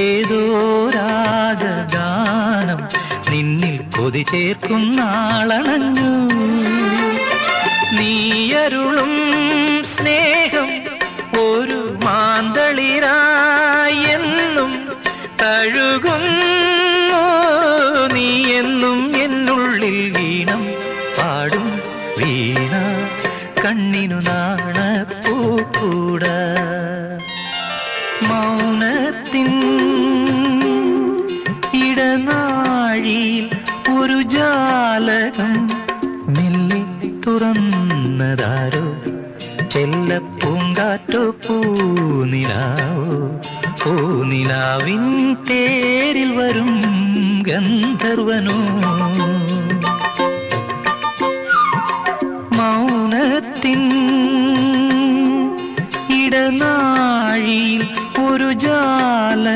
ഏതോ രാഗഗാനം നിന്നിൽ കൊതി ചേർക്കും നാളണഞ്ഞു. നീയരുളും സ്നേഹം ഒരു മാന്തളിരായെന്നും തഴുകുന്നു. നീ എന്നും എന്നുള്ളിൽ വീണം പാടും വീണ കണ്ണിനു നാണപ്പൂക്കൂട. മൗനത്തിൻ ഇടനാഴിയിൽ ഒരു ജാലകം മെല്ലെ തുറന്നതാരോ, ചെല്ലപ്പൂങ്കാറ്റോ പൂനിലാവോ. പൂനിലാവിൻ തേരിൽ വരും ഗന്ധർവനോ. മൗനത്തിൻ ഇടനാഴിയിൽ ഒരു ജാല